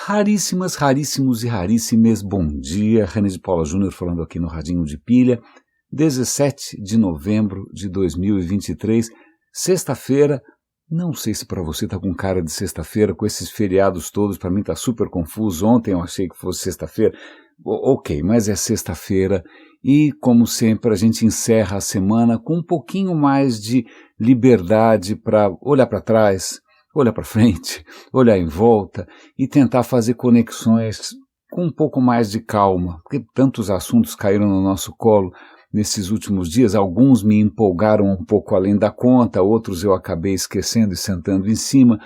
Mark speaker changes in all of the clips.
Speaker 1: Raríssimos e raríssimes, bom dia, René de Paula Júnior falando aqui no Radinho de Pilha, 17 de novembro de 2023, sexta-feira. Não sei se para você tá com cara de sexta-feira, com esses feriados todos, para mim tá super confuso. Ontem eu achei que fosse sexta-feira, ok, mas é sexta-feira e, como sempre, a gente encerra a semana com um pouquinho mais de liberdade para olhar para trás, olhar para frente, olhar em volta e tentar fazer conexões com um pouco mais de calma, porque tantos assuntos caíram no nosso colo nesses últimos dias. Alguns me empolgaram um pouco além da conta, outros eu acabei esquecendo e sentando em cima,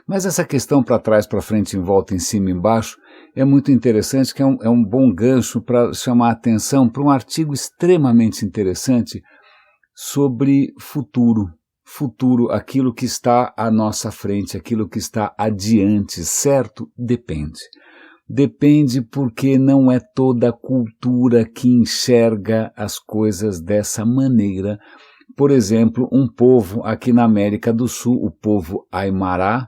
Speaker 1: mas essa questão para trás, para frente, em volta, em cima e embaixo é muito interessante, que é um bom gancho para chamar a atenção para um artigo extremamente interessante sobre futuro. Futuro, aquilo que está à nossa frente, aquilo que está adiante, certo? Depende. Depende porque não é toda cultura que enxerga as coisas dessa maneira. Por exemplo, um povo aqui na América do Sul, o povo Aymara,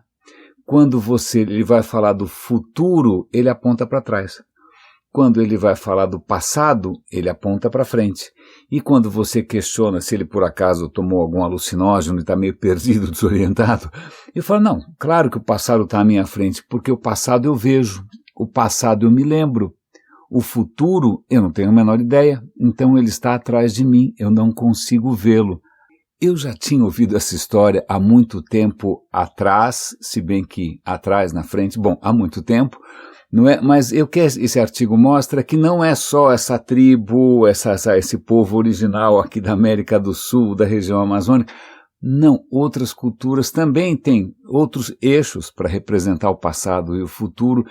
Speaker 1: quando ele vai falar do futuro, ele aponta para trás. Quando ele vai falar do passado, ele aponta para frente. E quando você questiona se ele por acaso tomou algum alucinógeno e está meio perdido, desorientado, ele fala, não, claro que o passado está à minha frente, porque o passado eu vejo, o passado eu me lembro, o futuro eu não tenho a menor ideia, então ele está atrás de mim, eu não consigo vê-lo. Eu já tinha ouvido essa história há muito tempo atrás, se bem que atrás, na frente, bom, há muito tempo, não é? Mas esse artigo mostra que não é só essa tribo, esse povo original aqui da América do Sul, da região amazônica. Não, outras culturas também têm outros eixos para representar o passado e o futuro.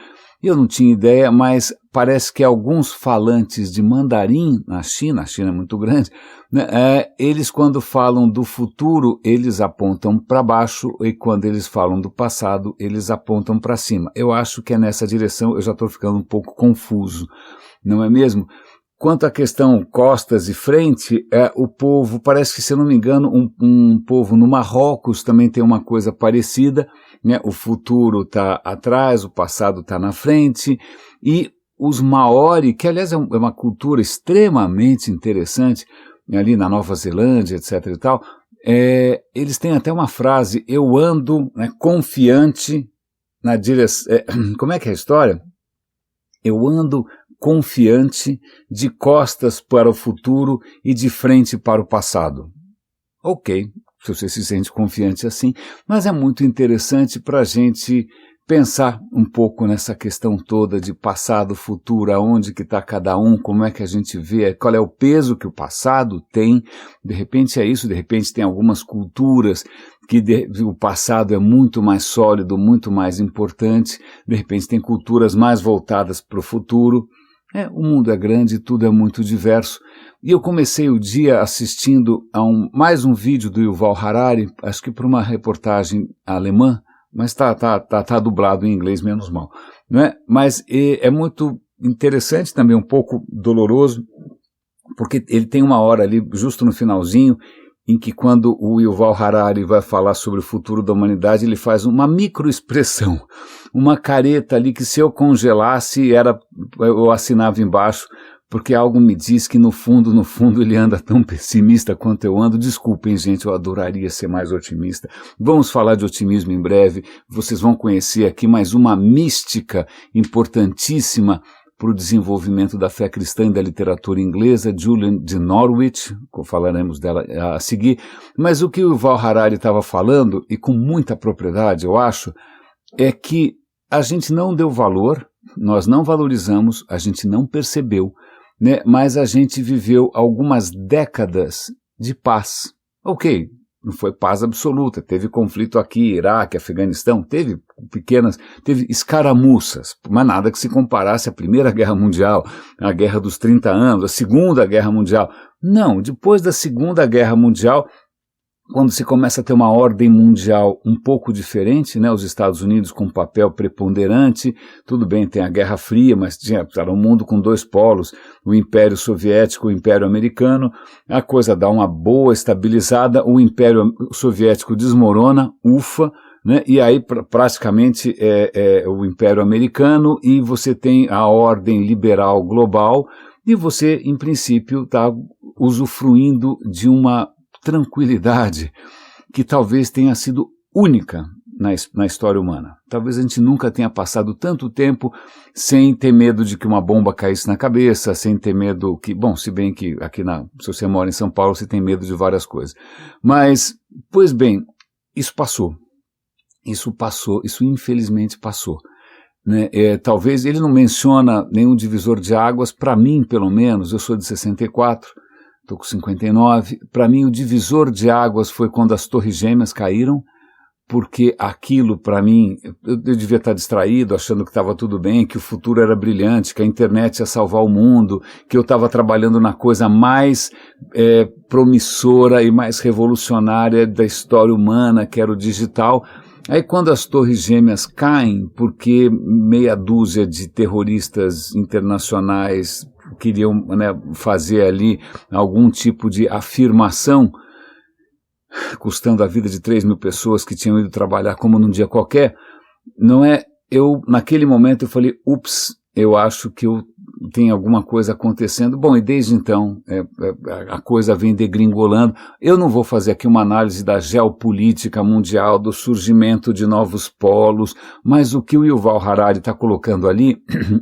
Speaker 1: Eu não tinha ideia, mas parece que alguns falantes de mandarim na China, a China é muito grande, né, eles quando falam do futuro, eles apontam para baixo, e quando eles falam do passado, eles apontam para cima. Eu acho que é nessa direção, eu já estou ficando um pouco confuso, não é mesmo? Quanto à questão costas e frente, o povo, parece que, se eu não me engano, um povo no Marrocos também tem uma coisa parecida, né? O futuro está atrás, o passado está na frente, e os Maori, que aliás é uma cultura extremamente interessante, ali na Nova Zelândia, etc. e tal, eles têm até uma frase, eu ando, né, confiante na direção... como é que é a história? Eu ando confiante de costas para o futuro e de frente para o passado. Ok, se você se sente confiante assim, mas é muito interessante para a gente pensar um pouco nessa questão toda de passado, futuro, aonde que está cada um, como é que a gente vê, qual é o peso que o passado tem. De repente é isso, de repente tem algumas culturas que o passado é muito mais sólido, muito mais importante, de repente tem culturas mais voltadas para o futuro. O mundo é grande, tudo é muito diverso. E eu comecei o dia assistindo a mais um vídeo do Yuval Harari, acho que por uma reportagem alemã, mas tá dublado em inglês, menos mal, não é? Mas é muito interessante, também um pouco doloroso, porque ele tem uma hora ali, justo no finalzinho, em que quando o Yuval Harari vai falar sobre o futuro da humanidade, ele faz uma microexpressão, uma careta ali que, se eu congelasse, eu assinava embaixo, porque algo me diz que no fundo ele anda tão pessimista quanto eu ando. Desculpem, gente, eu adoraria ser mais otimista. Vamos falar de otimismo em breve, vocês vão conhecer aqui mais uma mística importantíssima para o desenvolvimento da fé cristã e da literatura inglesa, Julian de Norwich, falaremos dela a seguir. Mas o que o Yuval Harari estava falando, e com muita propriedade, eu acho, é que a gente não deu valor, nós não valorizamos, a gente não percebeu, né? Mas a gente viveu algumas décadas de paz. Ok, não foi paz absoluta, teve conflito aqui, Iraque, Afeganistão, teve escaramuças, mas nada que se comparasse à Primeira Guerra Mundial, à Guerra dos 30 anos, à Segunda Guerra Mundial. Não, depois da Segunda Guerra Mundial, quando se começa a ter uma ordem mundial um pouco diferente, né, os Estados Unidos com um papel preponderante, tudo bem, tem a Guerra Fria, mas era um mundo com dois polos, o Império Soviético e o Império Americano, a coisa dá uma boa estabilizada, o Império Soviético desmorona, ufa, né? E aí praticamente é o Império Americano e você tem a ordem liberal global e você, em princípio, está usufruindo de uma tranquilidade que talvez tenha sido única na história humana. Talvez a gente nunca tenha passado tanto tempo sem ter medo de que uma bomba caísse na cabeça, sem ter medo que, bom, se bem que aqui se você mora em São Paulo, você tem medo de várias coisas. Mas, pois bem, isso passou. Isso infelizmente passou. Né? Talvez ele não menciona nenhum divisor de águas, para mim, pelo menos, eu sou de 64, estou com 59, para mim o divisor de águas foi quando as Torres Gêmeas caíram, porque aquilo, para mim, eu devia estar distraído, achando que estava tudo bem, que o futuro era brilhante, que a internet ia salvar o mundo, que eu estava trabalhando na coisa mais promissora e mais revolucionária da história humana, que era o digital. Aí quando as Torres Gêmeas caem, porque meia dúzia de terroristas internacionais queriam, né, fazer ali algum tipo de afirmação, custando a vida de 3.000 pessoas que tinham ido trabalhar como num dia qualquer, naquele momento eu falei, ups, eu acho que tem alguma coisa acontecendo. Bom, e desde então a coisa vem degringolando. Eu não vou fazer aqui uma análise da geopolítica mundial, do surgimento de novos polos, mas o que o Yuval Harari está colocando ali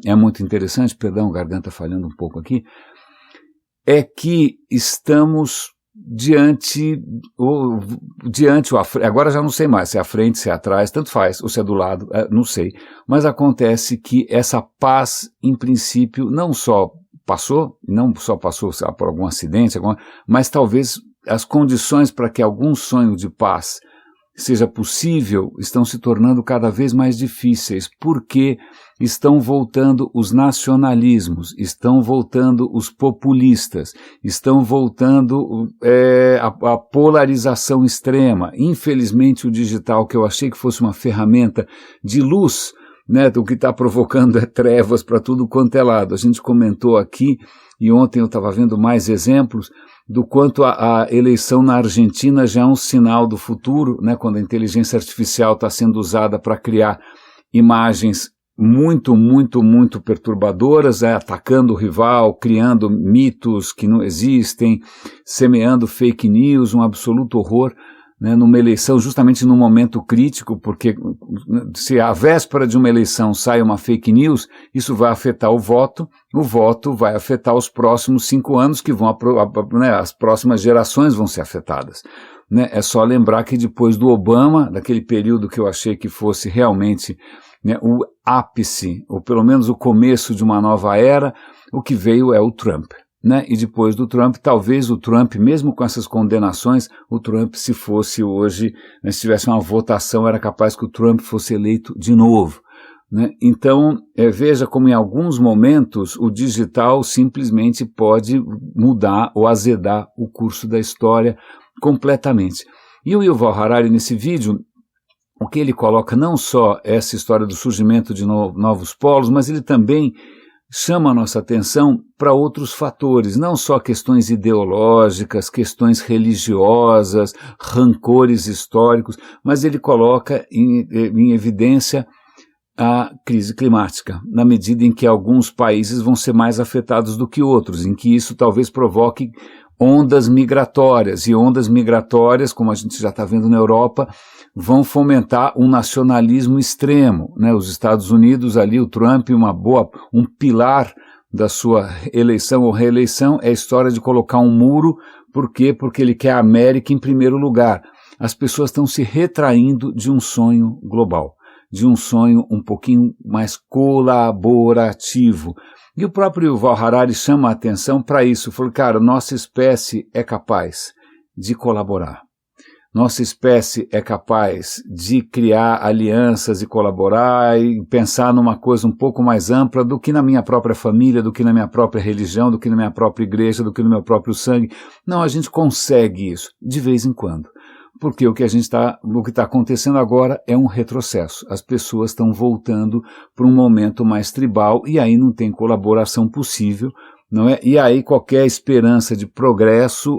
Speaker 1: é muito interessante, perdão, garganta falhando um pouco aqui, é que estamos agora já não sei mais se é à frente, se é atrás, tanto faz, ou se é do lado, não sei, mas acontece que essa paz, em princípio, não só passou por algum acidente, mas talvez as condições para que algum sonho de paz seja possível estão se tornando cada vez mais difíceis, porque estão voltando os nacionalismos, estão voltando os populistas, estão voltando a polarização extrema. Infelizmente o digital, que eu achei que fosse uma ferramenta de luz, né, o que está provocando é trevas para tudo quanto é lado. A gente comentou aqui, e ontem eu estava vendo mais exemplos, do quanto a eleição na Argentina já é um sinal do futuro, né, quando a inteligência artificial está sendo usada para criar imagens muito, muito, muito perturbadoras, atacando o rival, criando mitos que não existem, semeando fake news, um absoluto horror, né, numa eleição justamente num momento crítico, porque se à véspera de uma eleição sai uma fake news, isso vai afetar o voto vai afetar os próximos 5 anos, que vão, né, as próximas gerações vão ser afetadas. Né? É só lembrar que depois do Obama, daquele período que eu achei que fosse realmente, né, o ápice, ou pelo menos o começo de uma nova era, o que veio é o Trump. Né? E depois do Trump, talvez o Trump, mesmo com essas condenações, o Trump, se fosse hoje, né, se tivesse uma votação, era capaz que o Trump fosse eleito de novo. Né? Então, veja como em alguns momentos o digital simplesmente pode mudar ou azedar o curso da história completamente. E o Yuval Harari, nesse vídeo, o que ele coloca não só essa história do surgimento de novos polos, mas ele também chama a nossa atenção para outros fatores, não só questões ideológicas, questões religiosas, rancores históricos, mas ele coloca em evidência a crise climática, na medida em que alguns países vão ser mais afetados do que outros, em que isso talvez provoque ondas migratórias, e ondas migratórias, como a gente já está vendo na Europa, vão fomentar um nacionalismo extremo, né? Os Estados Unidos ali, o Trump, um pilar da sua eleição ou reeleição é a história de colocar um muro. Por quê? Porque ele quer a América em primeiro lugar. As pessoas estão se retraindo de um sonho global, de um sonho um pouquinho mais colaborativo. E o próprio Yuval Harari chama a atenção para isso. Falou, cara, nossa espécie é capaz de colaborar. Nossa espécie é capaz de criar alianças e colaborar e pensar numa coisa um pouco mais ampla do que na minha própria família, do que na minha própria religião, do que na minha própria igreja, do que no meu próprio sangue. Não, a gente consegue isso, de vez em quando. Porque o que está acontecendo agora é um retrocesso. As pessoas estão voltando para um momento mais tribal e aí não tem colaboração possível, não é? E aí qualquer esperança de progresso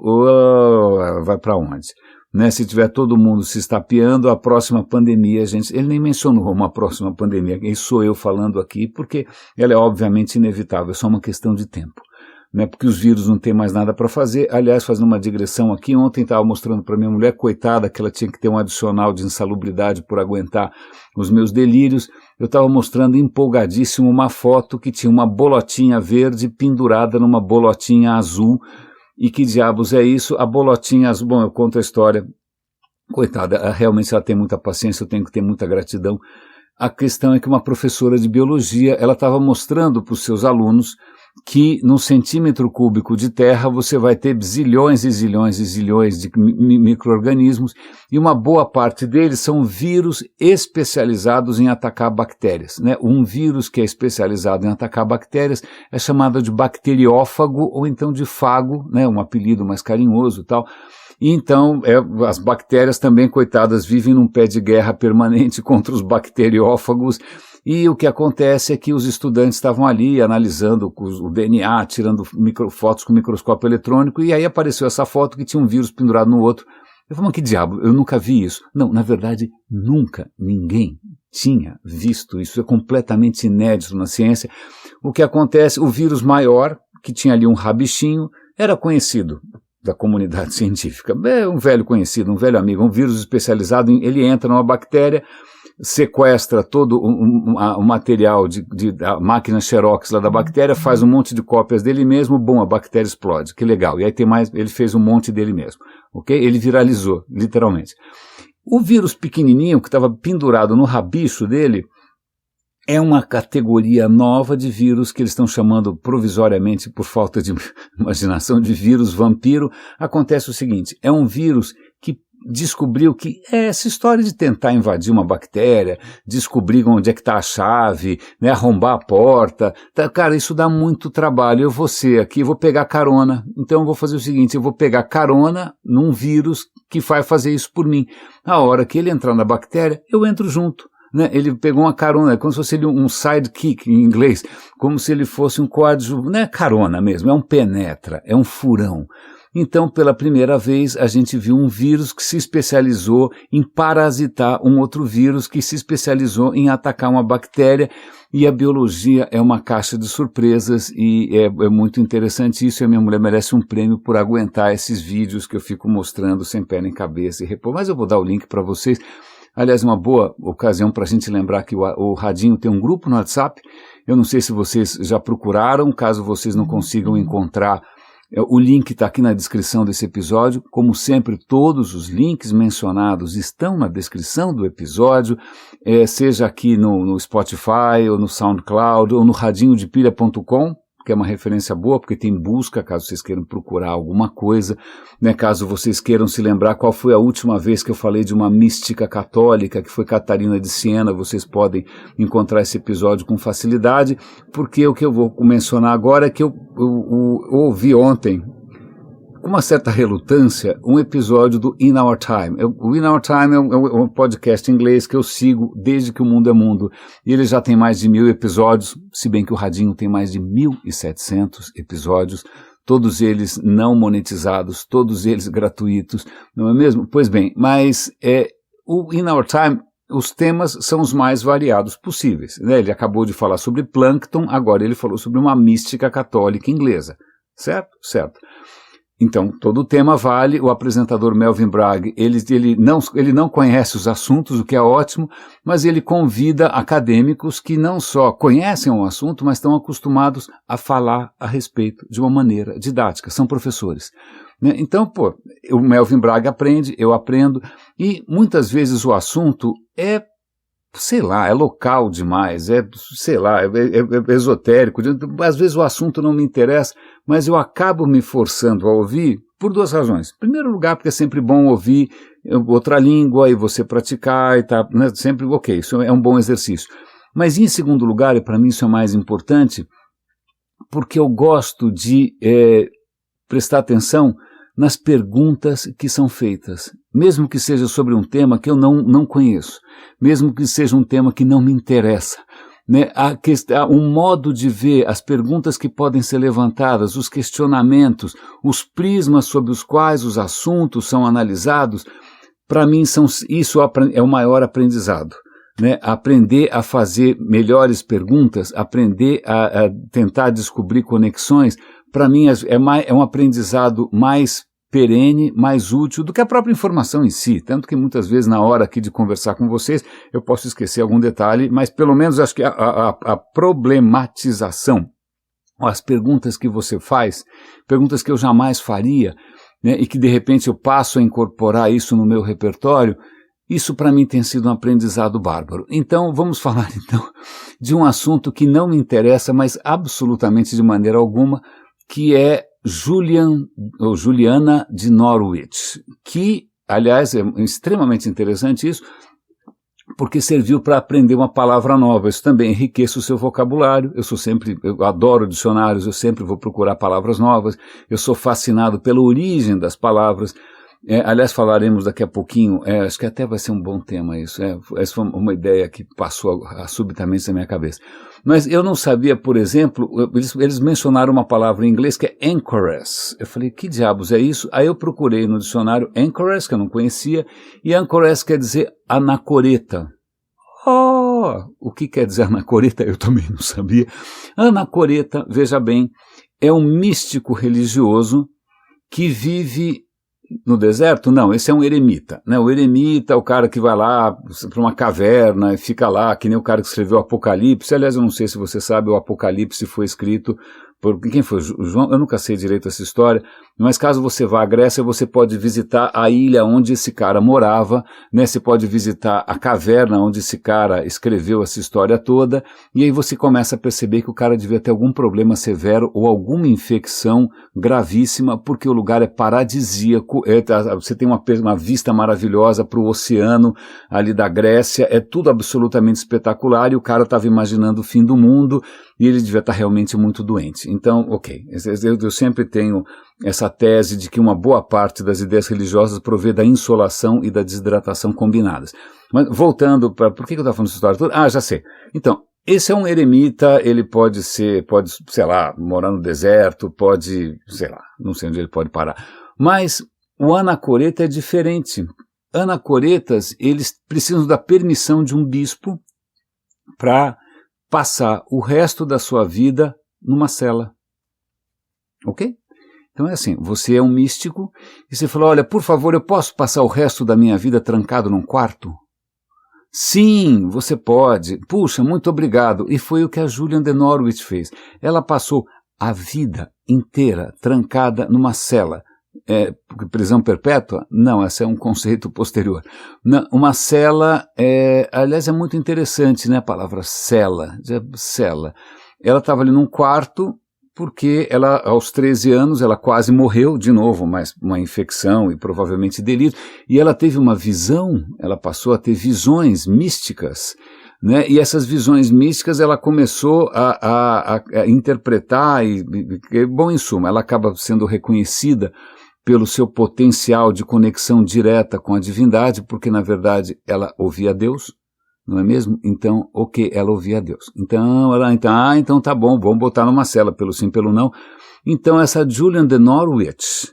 Speaker 1: vai para onde? né, se tiver todo mundo se estapeando, a próxima pandemia, ele nem mencionou uma próxima pandemia, isso sou eu falando aqui, porque ela é obviamente inevitável, é só uma questão de tempo. Né, porque os vírus não têm mais nada para fazer. Aliás, fazendo uma digressão aqui, ontem estava mostrando para minha mulher, coitada, que ela tinha que ter um adicional de insalubridade por aguentar os meus delírios. Eu estava mostrando empolgadíssimo uma foto que tinha uma bolotinha verde pendurada numa bolotinha azul. E que diabos é isso? A bolotinha azul, bom, eu conto a história, coitada, realmente ela tem muita paciência, eu tenho que ter muita gratidão. A questão é que uma professora de biologia, ela estava mostrando para os seus alunos que num centímetro cúbico de terra você vai ter zilhões e zilhões e zilhões de micro-organismos e uma boa parte deles são vírus especializados em atacar bactérias. Né? Um vírus que é especializado em atacar bactérias é chamado de bacteriófago ou então de fago, né? Um apelido mais carinhoso e tal. E então, as bactérias também, coitadas, vivem num pé de guerra permanente contra os bacteriófagos. E o que acontece é que os estudantes estavam ali analisando o DNA, tirando fotos com microscópio eletrônico, e aí apareceu essa foto que tinha um vírus pendurado no outro. Eu falei, mas que diabo, eu nunca vi isso. Não, na verdade, nunca ninguém tinha visto isso, é completamente inédito na ciência. O que acontece, o vírus maior, que tinha ali um rabichinho, era conhecido da comunidade científica. É um velho conhecido, um velho amigo, um vírus especializado, ele entra numa bactéria, sequestra todo o material da máquina Xerox lá da bactéria, faz um monte de cópias dele mesmo, bom, a bactéria explode, que legal. E aí tem mais, ele fez um monte dele mesmo, ok? Ele viralizou, literalmente. O vírus pequenininho que estava pendurado no rabicho dele é uma categoria nova de vírus que eles estão chamando provisoriamente, por falta de imaginação, de vírus vampiro. Acontece o seguinte, é um vírus que descobriu que essa história de tentar invadir uma bactéria, descobrir onde é que está a chave, né, arrombar a porta, tá, cara, isso dá muito trabalho. Eu vou ser aqui, vou pegar carona, então eu vou fazer o seguinte, eu vou pegar carona num vírus que vai fazer isso por mim. A hora que ele entrar na bactéria, eu entro junto. Né, ele pegou uma carona, como se fosse um sidekick em inglês, como se ele fosse um coadjuvante, não é carona mesmo, é um penetra, é um furão. Então, pela primeira vez, a gente viu um vírus que se especializou em parasitar um outro vírus que se especializou em atacar uma bactéria, e a biologia é uma caixa de surpresas e é muito interessante isso, e a minha mulher merece um prêmio por aguentar esses vídeos que eu fico mostrando sem pé nem cabeça e repor. Mas eu vou dar o link para vocês. Aliás, uma boa ocasião para a gente lembrar que o Radinho tem um grupo no WhatsApp. Eu não sei se vocês já procuraram, caso vocês não consigam encontrar, o link está aqui na descrição desse episódio. Como sempre, todos os links mencionados estão na descrição do episódio, seja aqui no Spotify, ou no SoundCloud, ou no radinhodepilha.com, que é uma referência boa, porque tem busca, caso vocês queiram procurar alguma coisa, né, caso vocês queiram se lembrar qual foi a última vez que eu falei de uma mística católica, que foi Catarina de Siena, vocês podem encontrar esse episódio com facilidade, porque o que eu vou mencionar agora é que eu ouvi ontem, com uma certa relutância, um episódio do In Our Time. O In Our Time é um podcast em inglês que eu sigo desde que o mundo é mundo. E ele já tem mais de 1000 episódios, se bem que o Radinho tem mais de 1700 episódios, todos eles não monetizados, todos eles gratuitos, não é mesmo? Pois bem, mas o In Our Time, os temas são os mais variados possíveis. Né? Ele acabou de falar sobre plâncton, agora ele falou sobre uma mística católica inglesa. Certo? Certo. Então, todo o tema vale. O apresentador Melvin Bragg, ele não conhece os assuntos, o que é ótimo, mas ele convida acadêmicos que não só conhecem o assunto, mas estão acostumados a falar a respeito de uma maneira didática, são professores. Né? Então, o Melvin Bragg aprende, eu aprendo, e muitas vezes o assunto é local demais, é esotérico, às vezes o assunto não me interessa, mas eu acabo me forçando a ouvir por duas razões. Em primeiro lugar, porque é sempre bom ouvir outra língua e você praticar e tá, né, sempre, ok, isso é um bom exercício. Mas em segundo lugar, e para mim isso é mais importante, porque eu gosto de prestar atenção nas perguntas que são feitas, mesmo que seja sobre um tema que eu não conheço, mesmo que seja um tema que não me interessa. né, um modo de ver, as perguntas que podem ser levantadas, os questionamentos, os prismas sob os quais os assuntos são analisados, para mim isso é o maior aprendizado. Né, aprender a fazer melhores perguntas, aprender a tentar descobrir conexões, para mim é um aprendizado mais perene, mais útil do que a própria informação em si, tanto que muitas vezes na hora aqui de conversar com vocês eu posso esquecer algum detalhe, mas pelo menos acho que a problematização, as perguntas que você faz, perguntas que eu jamais faria, né, e que de repente eu passo a incorporar isso no meu repertório, isso para mim tem sido um aprendizado bárbaro. Então vamos falar então de um assunto que não me interessa, mas absolutamente de maneira alguma, que é Juliana de Norwich, que, aliás, é extremamente interessante isso, porque serviu para aprender uma palavra nova. Isso também enriquece o seu vocabulário. Eu adoro dicionários, eu sempre vou procurar palavras novas, eu sou fascinado pela origem das palavras. Aliás, falaremos daqui a pouquinho, acho que até vai ser um bom tema isso, essa foi uma ideia que passou subitamente na minha cabeça. Mas eu não sabia, por exemplo, eles mencionaram uma palavra em inglês que é anchoress. Eu falei, que diabos é isso? Aí eu procurei no dicionário anchoress, que eu não conhecia, e anchoress quer dizer anacoreta. O que quer dizer anacoreta? Eu também não sabia. Anacoreta, veja bem, é um místico religioso que vive no deserto? Não, esse é um eremita, né? O eremita é o cara que vai lá para uma caverna e fica lá, que nem o cara que escreveu o Apocalipse. Aliás, eu não sei se você sabe, o Apocalipse foi escrito por quem foi? João? Eu nunca sei direito essa história, mas caso você vá à Grécia, você pode visitar a ilha onde esse cara morava, né? Você pode visitar a caverna onde esse cara escreveu essa história toda, e aí você começa a perceber que o cara devia ter algum problema severo ou alguma infecção gravíssima, porque o lugar é paradisíaco, você tem uma vista maravilhosa para o oceano ali da Grécia, é tudo absolutamente espetacular, e o cara estava imaginando o fim do mundo, e ele devia estar realmente muito doente. Então, ok, eu sempre tenho essa tese de que uma boa parte das ideias religiosas provê da insolação e da desidratação combinadas. Mas voltando para... Por que eu estava falando dessa história toda? Já sei. Então, esse é um eremita, ele pode, sei lá, morar no deserto, pode, sei lá, não sei onde ele pode parar. Mas o anacoreta é diferente. Anacoretas, eles precisam da permissão de um bispo para passar o resto da sua vida numa cela. Ok? Então é assim, você é um místico e você fala, olha, por favor, eu posso passar o resto da minha vida trancado num quarto? Sim, você pode. Puxa, muito obrigado. E foi o que a Julian de Norwich fez. Ela passou a vida inteira trancada numa cela. Prisão perpétua? Não, esse é um conceito posterior. Uma cela, aliás, é muito interessante, né, a palavra cela. Ela estava ali num quarto, porque ela, aos 13 anos, ela quase morreu, de novo, mas uma infecção e provavelmente delírio, e ela teve uma visão, ela passou a ter visões místicas, né? E essas visões místicas ela começou a interpretar, bom, em suma, ela acaba sendo reconhecida pelo seu potencial de conexão direta com a divindade, porque na verdade ela ouvia Deus, não é mesmo? Então, ok, ela ouvia Deus. Então tá bom, vamos botar numa cela, pelo sim, pelo não. Então essa Julian de Norwich,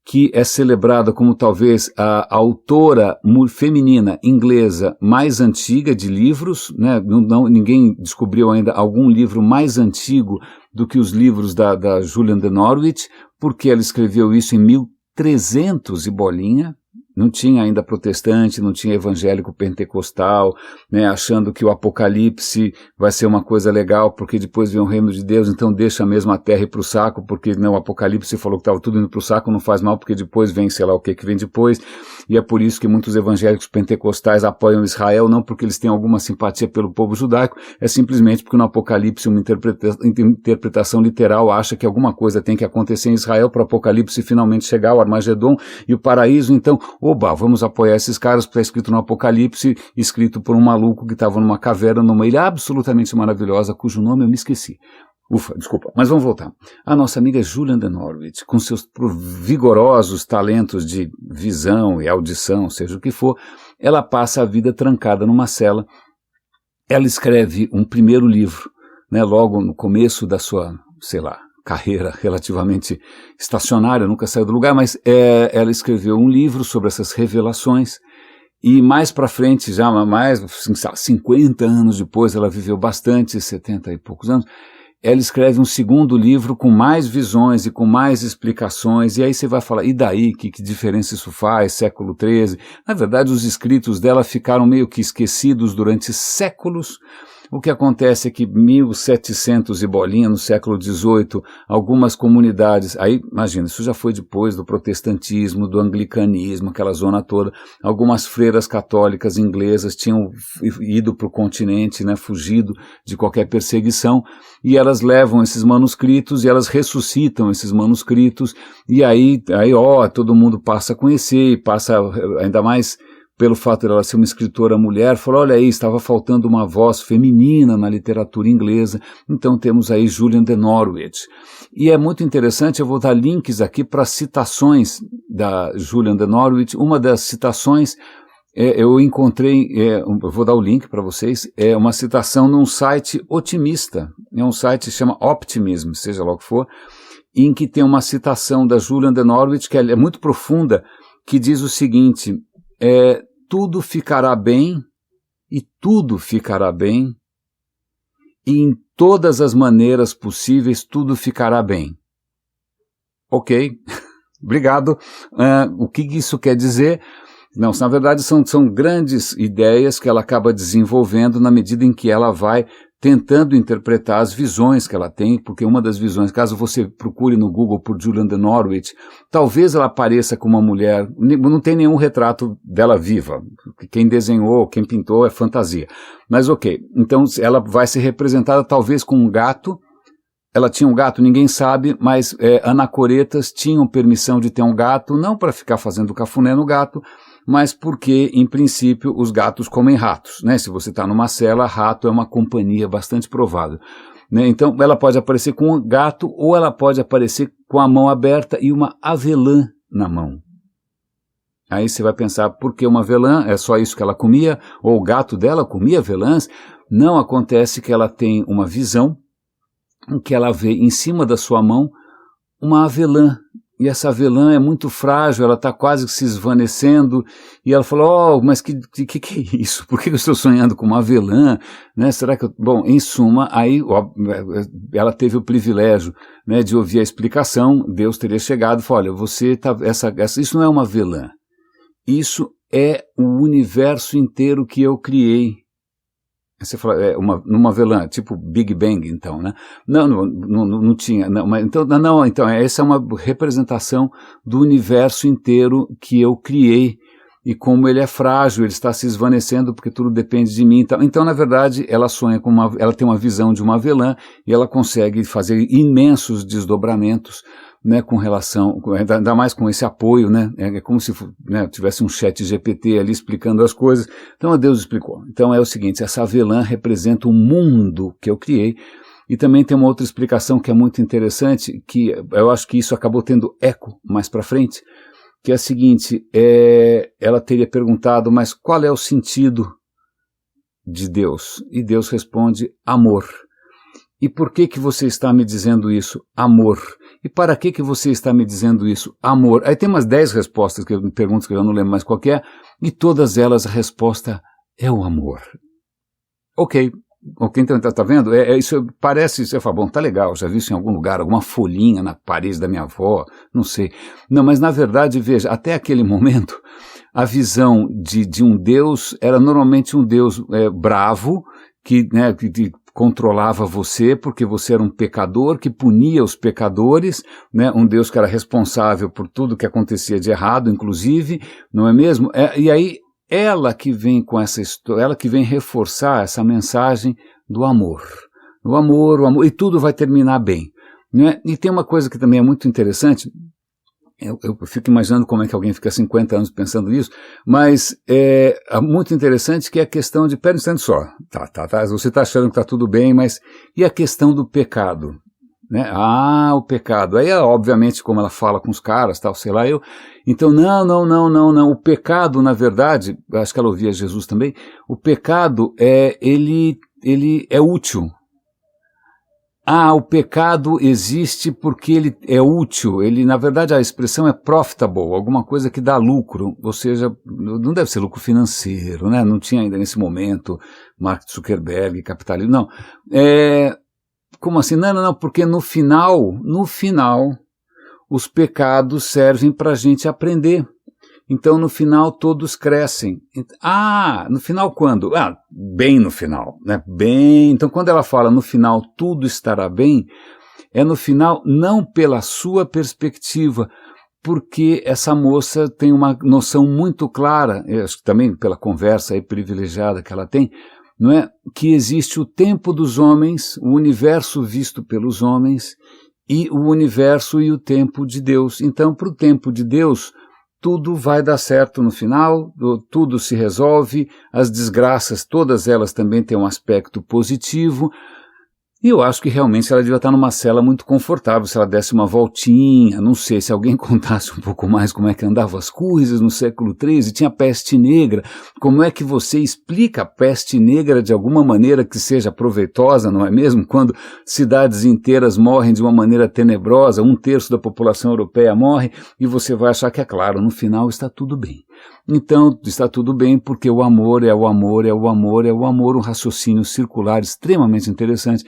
Speaker 1: que é celebrada como talvez a autora feminina inglesa mais antiga de livros, né? Ninguém descobriu ainda algum livro mais antigo do que os livros da Julian de Norwich, porque ela escreveu isso em 1300 e bolinha. Não tinha ainda protestante, não tinha evangélico pentecostal, né, achando que o Apocalipse vai ser uma coisa legal, porque depois vem o reino de Deus, então deixa mesmo a terra ir para o saco, porque o Apocalipse falou que estava tudo indo para o saco, não faz mal, porque depois vem sei lá o que vem depois, e é por isso que muitos evangélicos pentecostais apoiam Israel, não porque eles têm alguma simpatia pelo povo judaico, é simplesmente porque no Apocalipse uma interpretação literal acha que alguma coisa tem que acontecer em Israel para o Apocalipse finalmente chegar ao Armagedon e o paraíso, então vamos apoiar esses caras, porque está escrito no Apocalipse, escrito por um maluco que estava numa caverna, numa ilha absolutamente maravilhosa, cujo nome eu me esqueci. Ufa, desculpa, mas vamos voltar. A nossa amiga Julian de Norwich, com seus vigorosos talentos de visão e audição, seja o que for, ela passa a vida trancada numa cela, ela escreve um primeiro livro, né, logo no começo da sua, sei lá, carreira relativamente estacionária, nunca saiu do lugar, mas ela escreveu um livro sobre essas revelações, e mais para frente, já mais 50 anos depois, ela viveu bastante, 70 e poucos anos, ela escreve um segundo livro com mais visões e com mais explicações, e aí você vai falar, e daí, que diferença isso faz, século XIII? Na verdade, os escritos dela ficaram meio que esquecidos durante séculos. O que acontece é que 1700 e bolinha, no século XVIII, algumas comunidades, aí imagina, isso já foi depois do protestantismo, do anglicanismo, aquela zona toda, algumas freiras católicas inglesas tinham ido para o continente, né, fugido de qualquer perseguição, e elas levam esses manuscritos e elas ressuscitam esses manuscritos, e aí todo mundo passa a conhecer, e passa ainda mais pelo fato de ela ser uma escritora mulher, falou, olha aí, estava faltando uma voz feminina na literatura inglesa, então temos aí Julian de Norwich. E é muito interessante, eu vou dar links aqui para citações da Julian de Norwich. Uma das citações, eu encontrei, eu vou dar o link para vocês, é uma citação num site otimista, é um site que se chama Optimism, seja lá o que for, em que tem uma citação da Julian de Norwich, que é muito profunda, que diz o seguinte, tudo ficará bem, e tudo ficará bem, e em todas as maneiras possíveis tudo ficará bem. Ok, obrigado. O que isso quer dizer? Não, na verdade são grandes ideias que ela acaba desenvolvendo na medida em que ela vai tentando interpretar as visões que ela tem, porque uma das visões, caso você procure no Google por Julian de Norwich, talvez ela apareça como uma mulher, não tem nenhum retrato dela viva, quem desenhou, quem pintou é fantasia, mas ok, então ela vai ser representada talvez com um gato. Ela tinha um gato, ninguém sabe, mas anacoretas tinham permissão de ter um gato, não para ficar fazendo cafuné no gato, mas porque, em princípio, os gatos comem ratos, né? Se você está numa cela, rato é uma companhia bastante provável, né? Então, ela pode aparecer com um gato ou ela pode aparecer com a mão aberta e uma avelã na mão. Aí você vai pensar, por que uma avelã? É só isso que ela comia? Ou o gato dela comia avelãs? Não, acontece que ela tem uma visão em que ela vê em cima da sua mão uma avelã. E essa avelã é muito frágil, ela está quase se esvanecendo, e ela falou, mas que é isso? Por que eu estou sonhando com uma avelã? Né? Será que Bom, em suma, aí ela teve o privilégio, né, de ouvir a explicação, Deus teria chegado e falou, olha, isso não é uma avelã, isso é o universo inteiro que eu criei. Você fala, numa avelã, tipo Big Bang, então, né? Não tinha, então, essa é uma representação do universo inteiro que eu criei, e como ele é frágil, ele está se esvanecendo porque tudo depende de mim. Então na verdade, ela sonha ela tem uma visão de uma avelã, e ela consegue fazer imensos desdobramentos, né, com relação, ainda mais com esse apoio, né, é como se, né, tivesse um chat GPT ali explicando as coisas. Então Deus explicou. Então é o seguinte, essa avelã representa o mundo que eu criei, e também tem uma outra explicação que é muito interessante, que eu acho que isso acabou tendo eco mais para frente, que é a seguinte, ela teria perguntado, mas qual é o sentido de Deus? E Deus responde, amor. E por que você está me dizendo isso? Amor. E para que você está me dizendo isso? Amor. Aí tem umas 10 respostas, perguntas que eu não lembro mais qual que é, e todas elas a resposta é o amor. Ok, então tá vendo? Isso parece, você fala, bom, tá legal, já vi isso em algum lugar, alguma folhinha na parede da minha avó, não sei. Não, mas na verdade, veja, até aquele momento, a visão de um Deus era normalmente um Deus bravo, que controlava você porque você era um pecador, que punia os pecadores, né? Um Deus que era responsável por tudo que acontecia de errado, inclusive, não é mesmo? E aí, ela que vem com essa história, ela que vem reforçar essa mensagem do amor. O amor, e tudo vai terminar bem, né? E tem uma coisa que também é muito interessante, eu fico imaginando como é que alguém fica 50 anos pensando nisso, mas é muito interessante que é a questão de, pera um instante só, tá, você está achando que está tudo bem, mas e a questão do pecado? né? Ah, o pecado. Aí, obviamente, como ela fala com os caras, tal, sei lá, então, não, o pecado, na verdade, acho que ela ouvia Jesus também, o pecado, ele é útil. Ah, o pecado existe porque ele é útil, na verdade a expressão é profitable, alguma coisa que dá lucro, ou seja, não deve ser lucro financeiro, né? Não tinha ainda nesse momento Mark Zuckerberg, capitalismo, não. Como assim? Não, porque no final, os pecados servem para a gente aprender. Então, no final, todos crescem. Ah, no final quando? Ah, bem no final, né? Bem. Então, quando ela fala no final tudo estará bem, é no final não pela sua perspectiva, porque essa moça tem uma noção muito clara, eu acho que também pela conversa aí privilegiada que ela tem, não é? Que existe o tempo dos homens, o universo visto pelos homens, e o universo e o tempo de Deus. Então, para o tempo de Deus, tudo vai dar certo no final, tudo se resolve, as desgraças, todas elas também têm um aspecto positivo, e eu acho que realmente ela devia estar numa cela muito confortável, se ela desse uma voltinha, não sei, se alguém contasse um pouco mais como é que andavam as coisas no século XIII, tinha peste negra, como é que você explica a peste negra de alguma maneira que seja proveitosa, não é mesmo? Quando cidades inteiras morrem de uma maneira tenebrosa, 1/3 da população europeia morre, e você vai achar que é claro, no final está tudo bem. Então, está tudo bem porque o amor é o amor, é o amor, é o amor, um raciocínio circular extremamente interessante.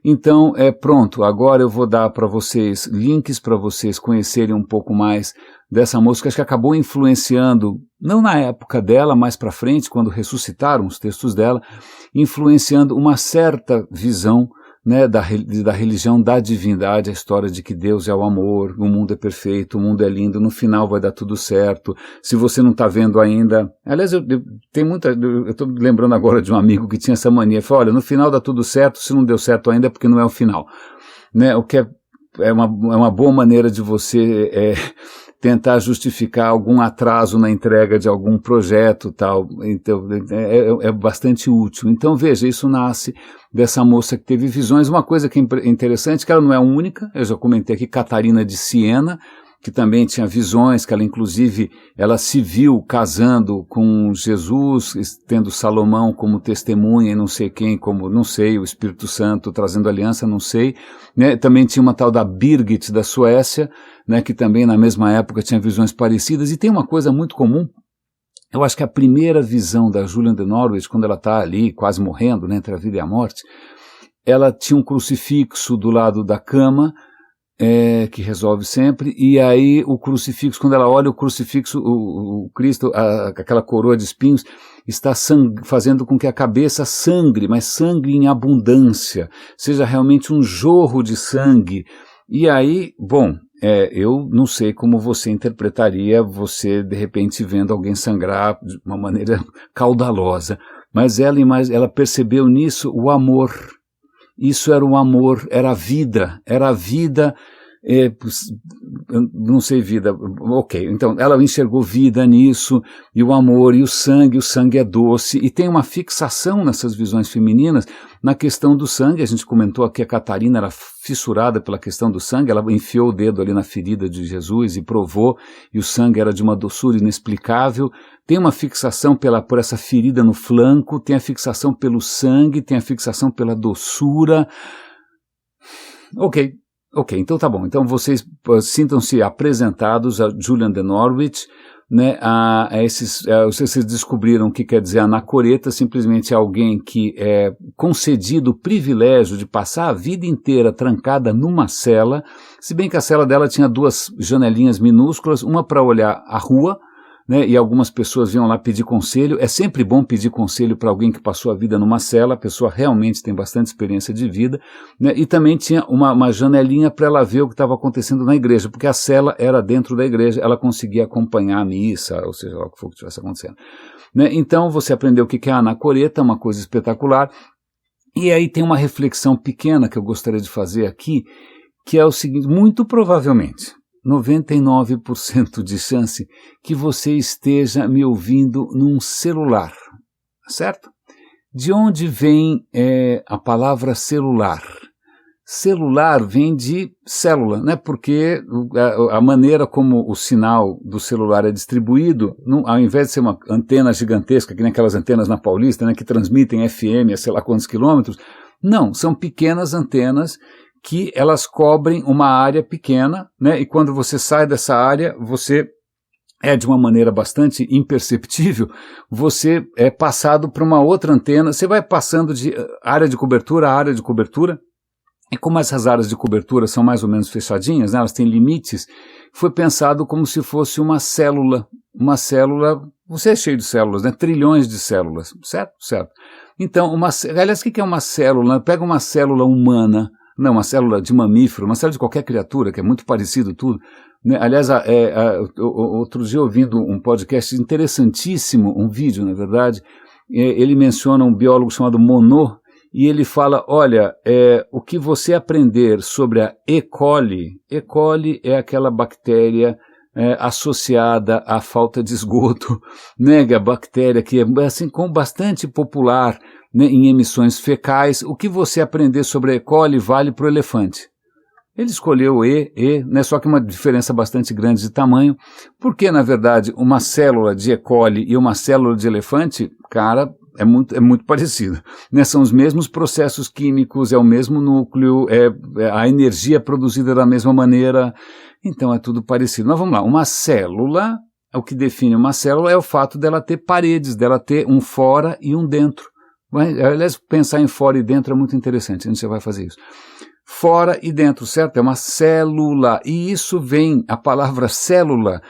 Speaker 1: Então, pronto, agora eu vou dar para vocês links para vocês conhecerem um pouco mais dessa música, acho que acabou influenciando, não na época dela, mais para frente, quando ressuscitaram os textos dela, influenciando uma certa visão, né, da religião, da divindade, a história de que Deus é o amor, o mundo é perfeito, o mundo é lindo, no final vai dar tudo certo, se você não está vendo ainda, aliás, eu estou lembrando agora de um amigo que tinha essa mania, falou, olha, no final dá tudo certo, se não deu certo ainda é porque não é o final, né, o que é uma boa maneira de você tentar justificar algum atraso na entrega de algum projeto, tal, então é bastante útil. Então veja, isso nasce dessa moça que teve visões. Uma coisa que é interessante, que ela não é a única, eu já comentei aqui, Catarina de Siena, que também tinha visões, que ela inclusive, ela se viu casando com Jesus, tendo Salomão como testemunha e não sei quem, como, não sei, o Espírito Santo trazendo aliança, não sei, né? Também tinha uma tal da Birgit da Suécia, né, que também na mesma época tinha visões parecidas, e tem uma coisa muito comum, eu acho que a primeira visão da Julian de Norwich, quando ela está ali quase morrendo, né, entre a vida e a morte, ela tinha um crucifixo do lado da cama, que resolve sempre, e aí o crucifixo, quando ela olha o crucifixo, o Cristo, aquela coroa de espinhos, está fazendo com que a cabeça sangre, mas sangre em abundância, seja realmente um jorro de sangue. E aí, bom, eu não sei como você interpretaria você, de repente, vendo alguém sangrar de uma maneira caudalosa, mas ela percebeu nisso o amor. Isso era o amor, era a vida, não sei vida, ok, então ela enxergou vida nisso, e o amor, e o sangue é doce, e tem uma fixação nessas visões femininas na questão do sangue. A gente comentou aqui, a Catarina era fissurada pela questão do sangue, ela enfiou o dedo ali na ferida de Jesus e provou, e o sangue era de uma doçura inexplicável. Tem uma fixação por essa ferida no flanco, tem a fixação pelo sangue, tem a fixação pela doçura. Ok, então tá bom. Então vocês sintam-se apresentados a Julian de Norwich, né, vocês descobriram o que quer dizer anacoreta, simplesmente alguém que é concedido o privilégio de passar a vida inteira trancada numa cela, se bem que a cela dela tinha 2 janelinhas minúsculas, uma para olhar a rua, né, e algumas pessoas vinham lá pedir conselho. É sempre bom pedir conselho para alguém que passou a vida numa cela, a pessoa realmente tem bastante experiência de vida, né, e também tinha uma janelinha para ela ver o que estava acontecendo na igreja, porque a cela era dentro da igreja, ela conseguia acompanhar a missa, ou seja, o que for que estivesse acontecendo. Né, então você aprendeu o que é a anacoreta, uma coisa espetacular, e aí tem uma reflexão pequena que eu gostaria de fazer aqui, que é o seguinte: muito provavelmente 99% de chance que você esteja me ouvindo num celular, certo? De onde vem a palavra celular? Celular vem de célula, né? Porque a maneira como o sinal do celular é distribuído, ao invés de ser uma antena gigantesca, que nem aquelas antenas na Paulista, né, que transmitem FM a sei lá quantos quilômetros, não, são pequenas antenas que elas cobrem uma área pequena, né? E quando você sai dessa área, você de uma maneira bastante imperceptível, você é passado para uma outra antena, você vai passando de área de cobertura a área de cobertura. E como essas áreas de cobertura são mais ou menos fechadinhas, né, elas têm limites, foi pensado como se fosse uma célula. Uma célula, você é cheio de células, né? Trilhões de células, certo? Certo. Então, aliás, o que é uma célula? Pega uma célula humana, não, uma célula de mamífero, uma célula de qualquer criatura, que é muito parecido tudo. Né? Aliás, outro dia ouvindo um podcast interessantíssimo, um vídeo, na verdade, ele menciona um biólogo chamado Monod, e ele fala, olha, o que você aprender sobre a E. coli é aquela bactéria associada à falta de esgoto, né, a bactéria que é assim, bastante popular, né, em emissões fecais, o que você aprender sobre a E. coli vale para o elefante. Ele escolheu o né, só que uma diferença bastante grande de tamanho, porque, na verdade, uma célula de E. coli e uma célula de elefante, cara, é muito parecido. Né? São os mesmos processos químicos, é o mesmo núcleo, a energia produzida da mesma maneira, então é tudo parecido. Mas vamos lá, uma célula, o que define uma célula é o fato dela ter paredes, dela ter um fora e um dentro. Aliás, pensar em fora e dentro é muito interessante, a gente vai fazer isso. Fora e dentro, certo? É uma célula, e isso vem, a palavra célula,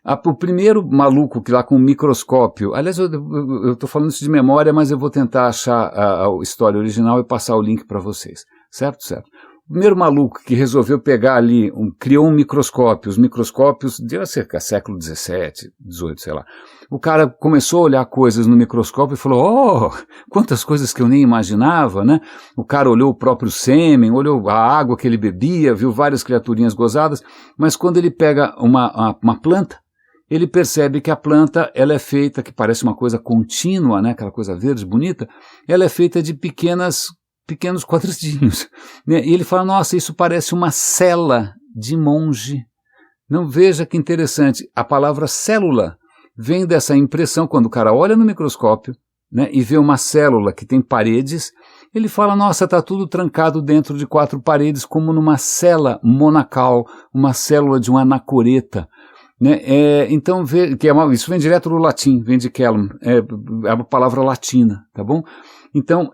Speaker 1: o primeiro maluco que lá com o microscópio, aliás, eu estou falando isso de memória, mas eu vou tentar achar a história original e passar o link para vocês, certo? Certo. O primeiro maluco que resolveu pegar ali, criou um microscópio, os microscópios, deu cerca século XVII, XVIII, sei lá. O cara começou a olhar coisas no microscópio e falou, quantas coisas que eu nem imaginava, né? O cara olhou o próprio sêmen, olhou a água que ele bebia, viu várias criaturinhas gozadas, mas quando ele pega uma planta, ele percebe que a planta, ela é feita, que parece uma coisa contínua, né? Aquela coisa verde, bonita, ela é feita de pequenos quadradinhos. Né? E ele fala, nossa, isso parece uma cela de monge. Não, veja que interessante, a palavra célula vem dessa impressão, quando o cara olha no microscópio, né, e vê uma célula que tem paredes, ele fala, nossa, está tudo trancado dentro de 4 paredes, como numa cela monacal, uma célula de uma anacoreta. Né? Então, isso vem direto do latim, vem de celum, é a palavra latina, tá bom? Então,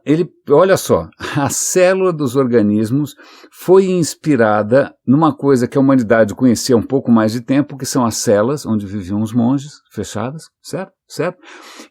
Speaker 1: olha só, a célula dos organismos foi inspirada numa coisa que a humanidade conhecia há um pouco mais de tempo, que são as celas, onde viviam os monges, fechadas, certo? Certo?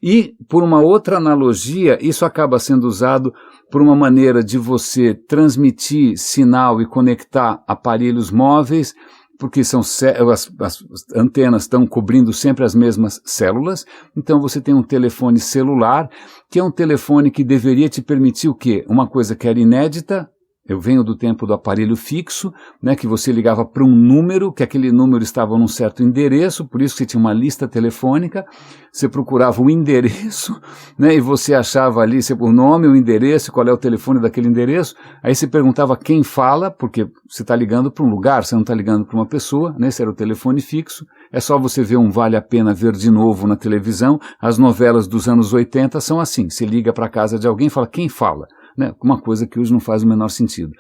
Speaker 1: E, por uma outra analogia, isso acaba sendo usado por uma maneira de você transmitir sinal e conectar aparelhos móveis, porque as antenas estão cobrindo sempre as mesmas células, então você tem um telefone celular, que é um telefone que deveria te permitir o quê? Uma coisa que era inédita, eu venho do tempo do aparelho fixo, né, que você ligava para um número, que aquele número estava num certo endereço, por isso que você tinha uma lista telefônica, você procurava o endereço, né, e você achava ali o nome, o endereço, qual é o telefone daquele endereço, aí você perguntava quem fala, porque você está ligando para um lugar, você não está ligando para uma pessoa, né, esse era o telefone fixo, é só você ver um Vale a Pena Ver de Novo na televisão, as novelas dos anos 80 são assim, você liga para a casa de alguém e fala quem fala, né, uma coisa que hoje não faz o menor sentido.